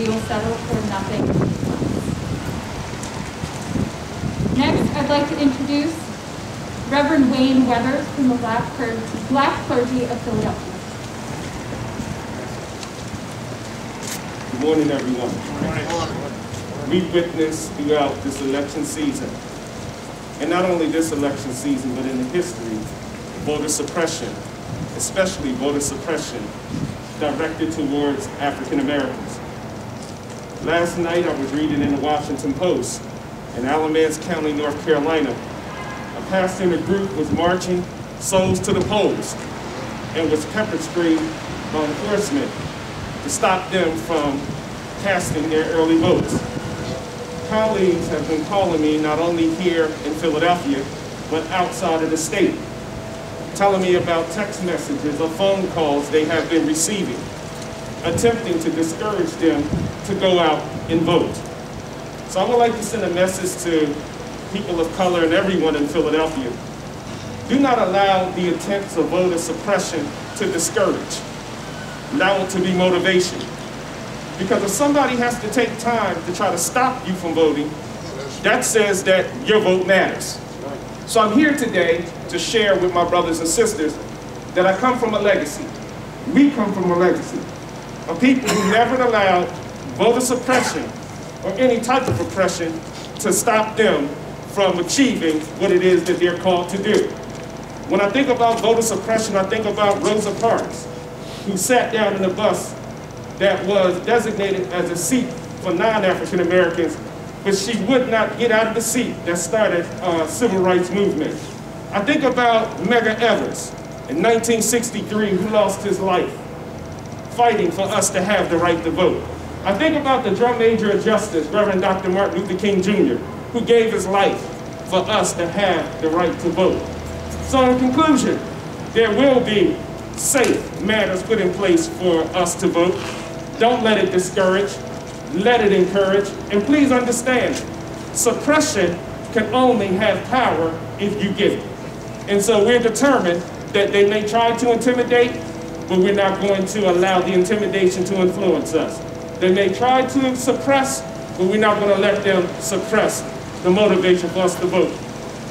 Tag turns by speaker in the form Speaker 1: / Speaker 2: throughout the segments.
Speaker 1: we will settle for nothing less. Next, I'd like to introduce Reverend Wayne Weathers from the Black Clergy of Philadelphia.
Speaker 2: Good morning, everyone. We've witnessed throughout this election season, and not only this election season, but in the history, voter suppression, especially voter suppression directed towards African Americans. Last night, I was reading in the Washington Post in Alamance County, North Carolina, a pastor in a group was marching souls to the polls and was pepper sprayed by enforcement to stop them from casting their early votes. Colleagues have been calling me not only here in Philadelphia, but outside of the state, telling me about text messages or phone calls they have been receiving, attempting to discourage them to go out and vote. So I would like to send a message to people of color and everyone in Philadelphia. Do not allow the attempts of voter suppression to discourage. Allow it to be motivation. Because if somebody has to take time to try to stop you from voting, that says that your vote matters. So I'm here today to share with my brothers and sisters that I come from a legacy. We come from a legacy of people who never allowed voter suppression or any type of oppression to stop them from achieving what it is that they're called to do. When I think about voter suppression, I think about Rosa Parks, who sat down in a bus that was designated as a seat for non-African Americans, but she would not get out of the seat that started a civil rights movement. I think about Medgar Evers in 1963, who lost his life fighting for us to have the right to vote. I think about the drum major of justice, Reverend Dr. Martin Luther King Jr., who gave his life for us to have the right to vote. So in conclusion, there will be safe matters put in place for us to vote. Don't let it discourage, let it encourage, and please understand, suppression can only have power if you give it. And so we're determined that they may try to intimidate, but we're not going to allow the intimidation to influence us. They may try to suppress, but we're not going to let them suppress the motivation for us to vote.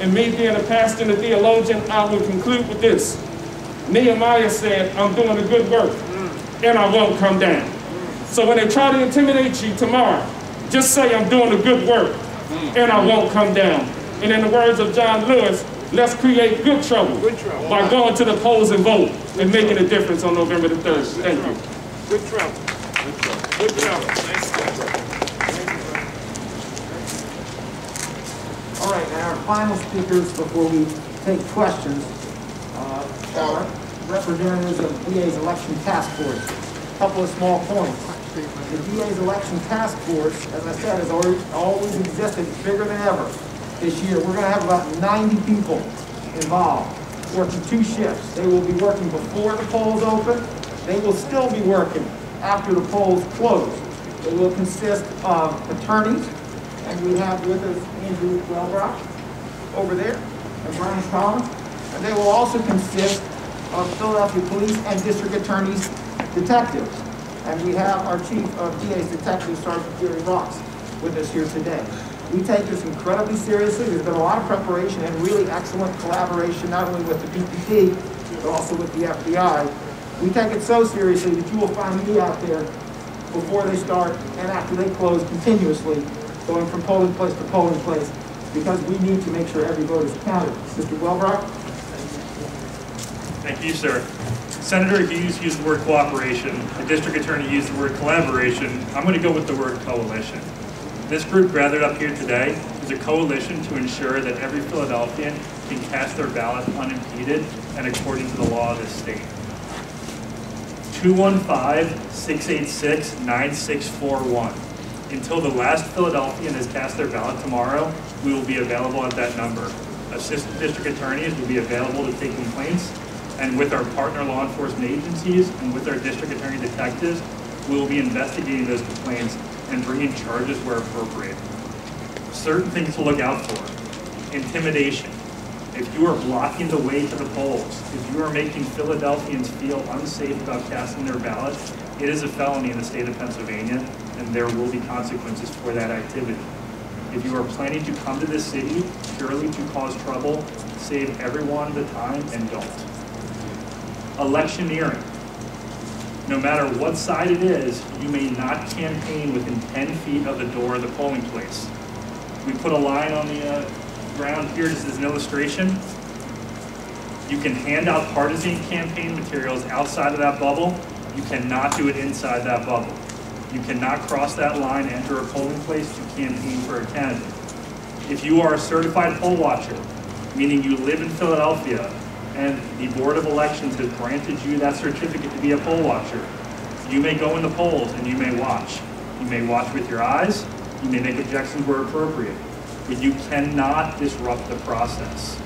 Speaker 2: And me being a pastor and a theologian, I will conclude with this. Nehemiah said, I'm doing a good work, and I won't come down. So when they try to intimidate you tomorrow, just say I'm doing a good work, and I won't come down. And in the words of John Lewis, let's create good trouble by going to the polls and vote and making a difference on November the 3rd. Thank you.
Speaker 3: Good trouble. Good trouble. Good trouble.
Speaker 4: All right, and our final speakers before we take questions are representatives of the DA's Election Task Force. A couple of small points. The DA's Election Task Force, as I said, has always existed. It's bigger than ever this year. We're going to have about 90 people involved, working 2 shifts. They will be working before the polls open. They will still be working after the polls close. They will consist of attorneys, and we have with us Andrew Wellbrock over there, and Brian Collins. And they will also consist of Philadelphia police and district attorneys, detectives. And we have our chief of DA's detectives, Sergeant Jerry Ross, with us here today. We take this incredibly seriously. There's been a lot of preparation and really excellent collaboration, not only with the PPD, but also with the FBI. We take it so seriously that you will find me out there before they start and after they close continuously, going from polling place to polling place, because we need to make sure every vote is counted. Mr. Wellbrock?
Speaker 5: Thank you, sir. Senator Hughes used the word cooperation. The district attorney used the word collaboration. I'm going to go with the word coalition. This group gathered up here today is a coalition to ensure that every Philadelphian can cast their ballot unimpeded and according to the law of this state. 215-686-9641. Until the last Philadelphian has cast their ballot tomorrow, we will be available at that number. Assistant district attorneys will be available to take complaints, and with our partner law enforcement agencies and with our district attorney detectives, we will be investigating those complaints and bringing charges where appropriate. Certain things to look out for: intimidation. If you are blocking the way to the polls, if you are making Philadelphians feel unsafe about casting their ballot, it is a felony in the state of Pennsylvania, and there will be consequences for that activity. If you are planning to come to this city purely to cause trouble, save everyone the time and don't. Electioneering. No matter what side it is, you may not campaign within 10 feet of the door of the polling place. We put a line on the ground here just as an illustration. You can hand out partisan campaign materials outside of that bubble. You cannot do it inside that bubble. You cannot cross that line and enter a polling place to campaign for a candidate. If you are a certified poll watcher, meaning you live in Philadelphia and the Board of Elections has granted you that certificate to be a poll watcher, you may go in the polls and you may watch. You may watch with your eyes, you may make objections where appropriate, but you cannot disrupt the process.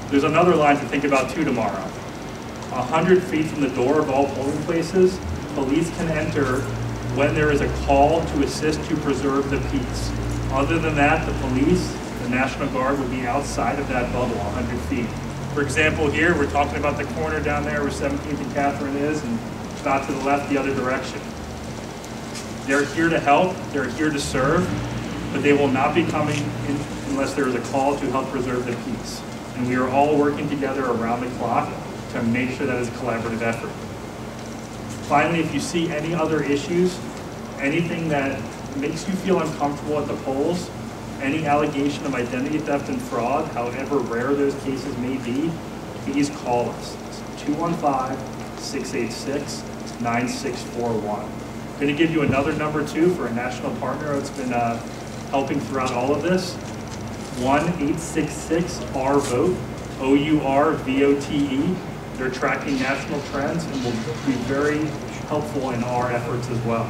Speaker 5: There's another line to think about too tomorrow. 100 feet from the door of all polling places, police can enter when there is a call to assist to preserve the peace. Other than that, the police, the National Guard, will be outside of that bubble, 100 feet. For example, here, we're talking about the corner down there where 17th and Catherine is, and not to the left, the other direction. They're here to help, they're here to serve, but they will not be coming in unless there is a call to help preserve the peace. And we are all working together around the clock to make sure that is a collaborative effort. Finally, if you see any other issues, anything that makes you feel uncomfortable at the polls, any allegation of identity theft and fraud, however rare those cases may be, please call us. It's 215-686-9641. I'm going to give you another number too for a national partner that's been helping throughout all of this. 1-866-OUR-VOTE, O-U-R-V-O-T-E. They're tracking national trends and will be very helpful in our efforts as well.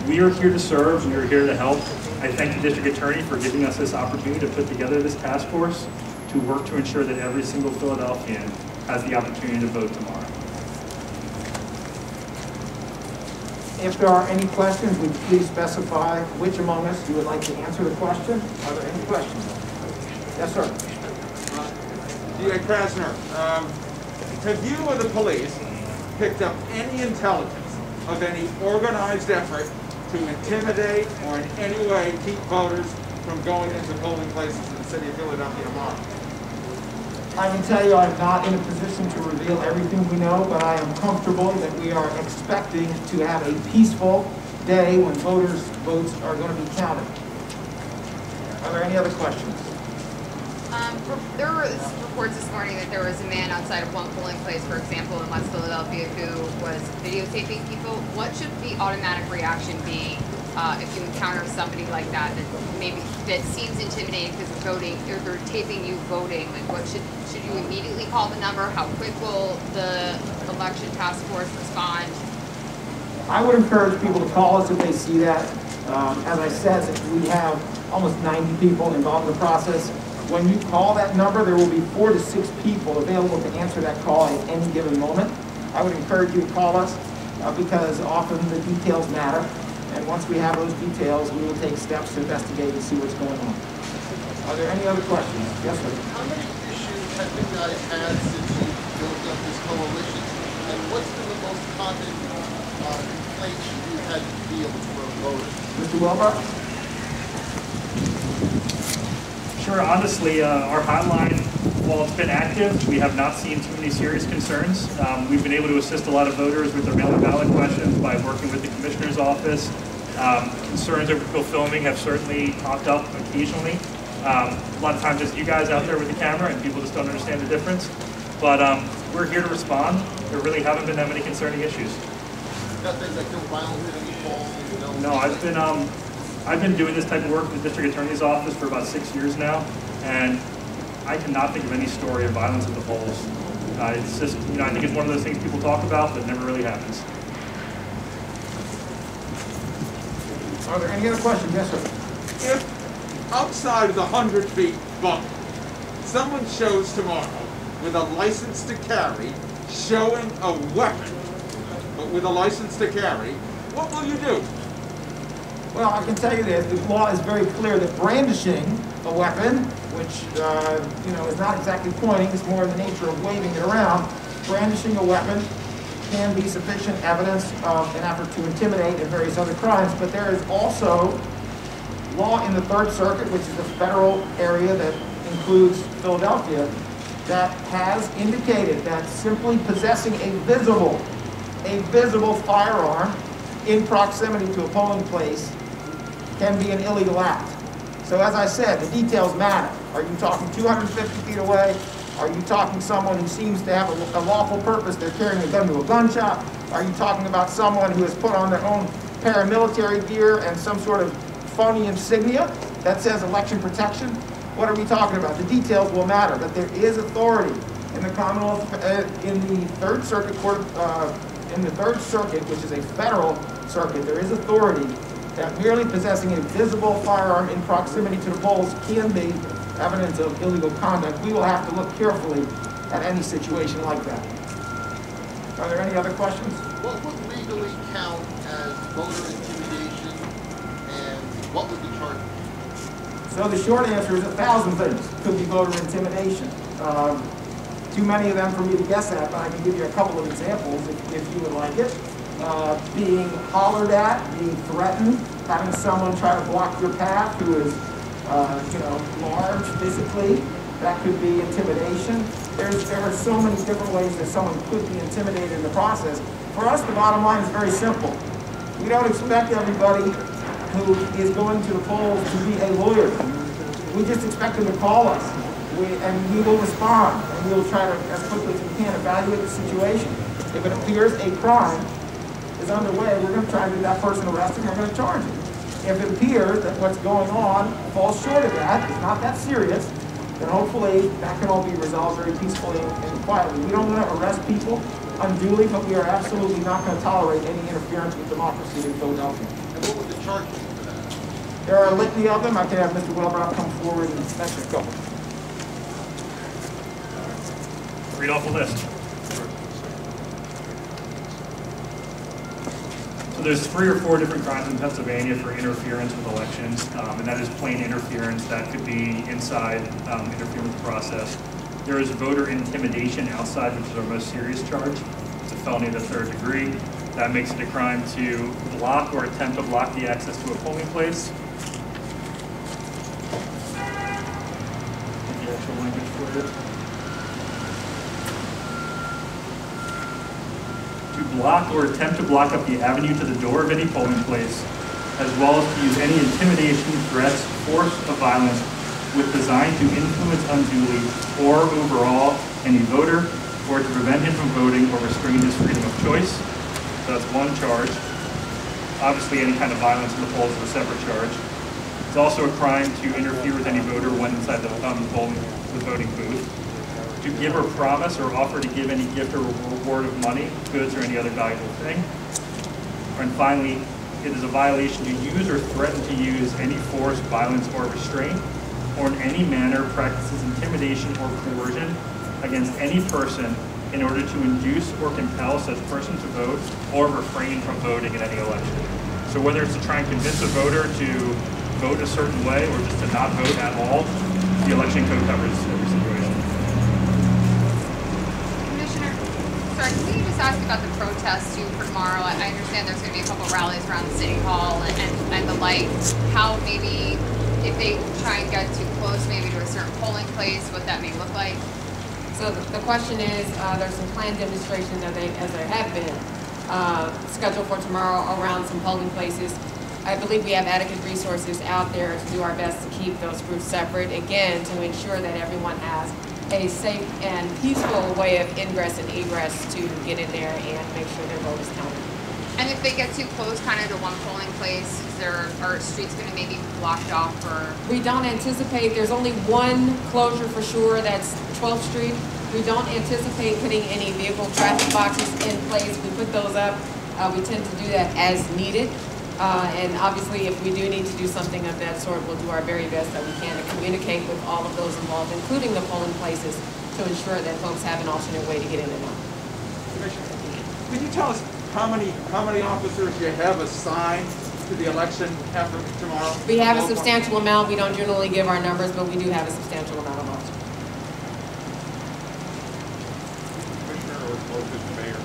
Speaker 5: We are here to serve, we are here to help. I thank the District Attorney for giving us this opportunity to put together this task force to work to ensure that every single Philadelphian has the opportunity to vote tomorrow.
Speaker 4: If there are any questions, would you please specify which among us you would like to answer the question? Are there any questions? Yes, sir.
Speaker 3: D.A. Krasner, have you or the police picked up any intelligence of any organized effort to intimidate or in any way keep voters from going into polling places in the city of Philadelphia tomorrow?
Speaker 4: I can tell you I'm not in a position to reveal everything we know, but I am comfortable that we are expecting to have a peaceful day when voters' votes are going to be counted. Are there any other questions?
Speaker 6: There was reports this morning that there was a man outside of one polling place, for example, in West Philadelphia, who was videotaping people. What should the automatic reaction be if you encounter somebody like that that seems intimidating because they're voting, or they're taping you voting? Like, what should you immediately call the number? How quick will the election task force respond?
Speaker 4: I would encourage people to call us if they see that. As I said, we have almost 90 people involved in the process. When you call that number, there will be 4 to 6 people available to answer that call at any given moment. I would encourage you to call us because often the details matter. And once we have those details, we will take steps to investigate and see what's going on. Are there any other questions? Yes, sir.
Speaker 7: How many issues have you guys had since you built up this coalition? And what's been the most common complaints you've had to deal with from voters?
Speaker 4: Mr. Welbach?
Speaker 5: Sure, honestly, our hotline, while it's been active, we have not seen too many serious concerns. We've been able to assist a lot of voters with their mail-in ballot questions by working with the Commissioner's office. Concerns over people filming have certainly popped up occasionally. A lot of times it's you guys out there with the camera and people just don't understand the difference. But we're here to respond. There really haven't been that many concerning issues.
Speaker 7: Nothing like no violence in any polls?
Speaker 5: No, I've been doing this type of work in the District Attorney's office for about 6 years now, and I cannot think of any story of violence at the polls. It's just, I think it's one of those things people talk about, but never really happens.
Speaker 4: Are there any other questions? Yes, sir.
Speaker 3: If outside of the 100 feet bubble, someone shows tomorrow with a license to carry, showing a weapon, but with a license to carry, what will you do?
Speaker 4: Well, I can tell you this, the law is very clear that brandishing a weapon, which, is not exactly pointing, it's more in the nature of waving it around, brandishing a weapon can be sufficient evidence of an effort to intimidate and various other crimes, but there is also law in the Third Circuit, which is the federal area that includes Philadelphia, that has indicated that simply possessing a visible firearm in proximity to a polling place can be an illegal act. So as I said, the details matter. Are you talking 250 feet away? Are you talking someone who seems to have a lawful purpose? They're carrying a gun to a gun shop? Are you talking about someone who has put on their own paramilitary gear and some sort of phony insignia that says election protection? What are we talking about? The details will matter, but there is authority in the Commonwealth, in the Third Circuit Court, in the Third Circuit, which is a federal circuit, there is authority that merely possessing a visible firearm in proximity to the polls can be evidence of illegal conduct. We will have to look carefully at any situation like that. Are there any other questions?
Speaker 7: What would legally count as voter intimidation, and what would be charged?
Speaker 4: So the short answer is 1,000 things could be voter intimidation. Too many of them for me to guess at, but I can give you a couple of examples if you would like it. Being hollered at, being threatened, having someone try to block your path who is, large physically, that could be intimidation. There are so many different ways that someone could be intimidated in the process. For us, the bottom line is very simple. We don't expect everybody who is going to the polls to be a lawyer. We just expect them to call us, and we will respond, and we will try to, as quickly as we can, evaluate the situation. If it appears a crime is underway, we're going to try to get that person arrested, and we're going to charge him. If it appears that what's going on falls short of that, it's not that serious, then hopefully that can all be resolved very peacefully and quietly. We don't want to arrest people unduly, but we are absolutely not going to tolerate any interference with democracy in Philadelphia.
Speaker 7: And what would the charge be for that?
Speaker 4: There are a litany of them. I can have Mr. Wellbrow come forward and mention a couple.
Speaker 5: Read off the list. So there's 3 or 4 different crimes in Pennsylvania for interference with elections, and that is plain interference. That could be inside, interfering with the process. There is voter intimidation outside, which is our most serious charge. It's a felony of the 3rd degree. That makes it a crime to block or attempt to block the access to a polling place. The actual language for it. To block or attempt to block up the avenue to the door of any polling place, as well as to use any intimidation, threats, force of violence with design to influence unduly or overawe any voter, or to prevent him from voting or restrain his freedom of choice. So that's one charge. Obviously, any kind of violence in the polls is a separate charge. It's also a crime to interfere with any voter when inside the voting booth. To give or promise or offer to give any gift or reward of money, goods, or any other valuable thing. And finally, it is a violation to use or threaten to use any force, violence, or restraint, or in any manner practices intimidation or coercion against any person in order to induce or compel such person to vote or refrain from voting in any election. So whether it's to try and convince a voter to vote a certain way or just to not vote at all, the election code covers every situation.
Speaker 6: Commissioner, sorry, can we just ask about the protest too for tomorrow? I understand there's going to be a couple rallies around the city hall and the like. How maybe if they try and get too close maybe to a certain polling place, what that may look like?
Speaker 8: So the question is, there's some planned demonstrations as there have been scheduled for tomorrow around some polling places. I believe we have adequate resources out there to do our best to keep those groups separate, again, to ensure that everyone has a safe and peaceful way of ingress and egress to get in there and make sure their vote is counted.
Speaker 6: And if they get too close kind of to one polling place, are streets going to maybe be blocked off or?
Speaker 8: We don't anticipate, there's only one closure for sure, that's 12th Street. We don't anticipate putting any vehicle traffic boxes in place. We put those up. We tend to do that as needed. And obviously, if we do need to do something of that sort, we'll do our very best that we can to communicate with all of those involved, including the polling places, to ensure that folks have an alternate way to get in and out.
Speaker 3: Commissioner, could you tell us how many officers you have assigned to the election effort tomorrow?
Speaker 8: We have a substantial amount. We don't generally give our numbers, but we do have a substantial amount of votes.
Speaker 9: Commissioner or Mr. Mayor,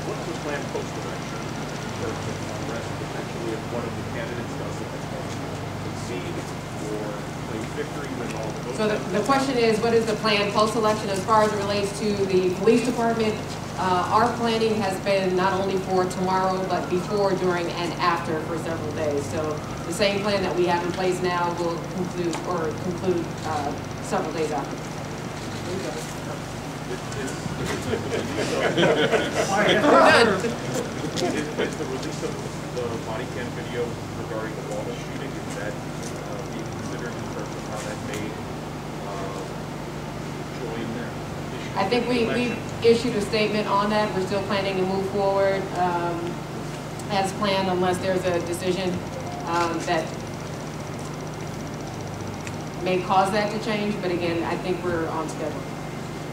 Speaker 9: what's the plan post-election in terms of unrest potentially if one of the candidates doesn't concede or claim victory when all the votes?
Speaker 8: So the question is, what is the plan post-election as far as it relates to the police department? Our planning has been not only for tomorrow, but before, during, and after for several days. So the same plan that we have in place now will conclude several days after.
Speaker 9: Is the release of the body cam video regarding the Walnut shooting, is that being considered in terms of how that may join their issue?
Speaker 8: I think we issued a statement on that. We're still planning to move forward as planned unless there's a decision that may cause that to change. But again, I think we're on schedule.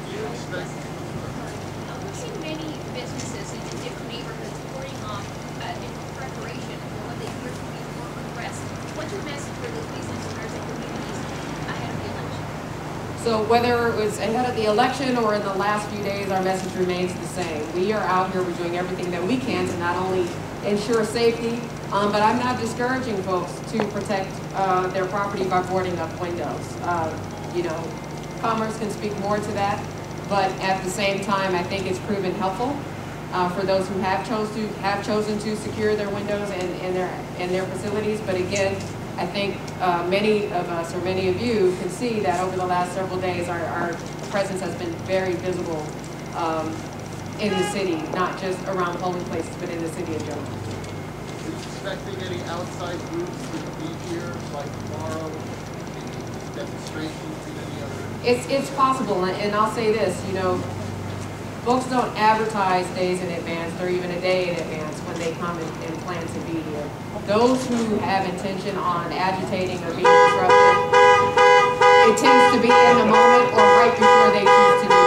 Speaker 7: Do you expect,
Speaker 10: We've seen many businesses in different neighborhoods pouring off in preparation for what they hear to be more unrest. What's your message for the business owners and communities ahead of the election?
Speaker 8: So whether it was ahead of the election or in the last few days, our message remains the same. We are out here, we're doing everything that we can to not only ensure safety, but I'm not discouraging folks to protect their property by boarding up windows. You know, Commerce can speak more to that, but at the same time, I think it's proven helpful for those who have chosen to secure their windows and their facilities. But again, I think many of us, or many of you, can see that over the last several days, our presence has been very visible in the city, not just around polling places, but in the city in general.
Speaker 7: are you expecting any outside groups to be here by tomorrow, any demonstrations and any other?
Speaker 8: It's possible, and I'll say this, you know, folks don't advertise days in advance or even a day in advance when they come and plan to be here. Those who have intention on agitating or being disruptive, it tends to be in the moment or right before they choose to do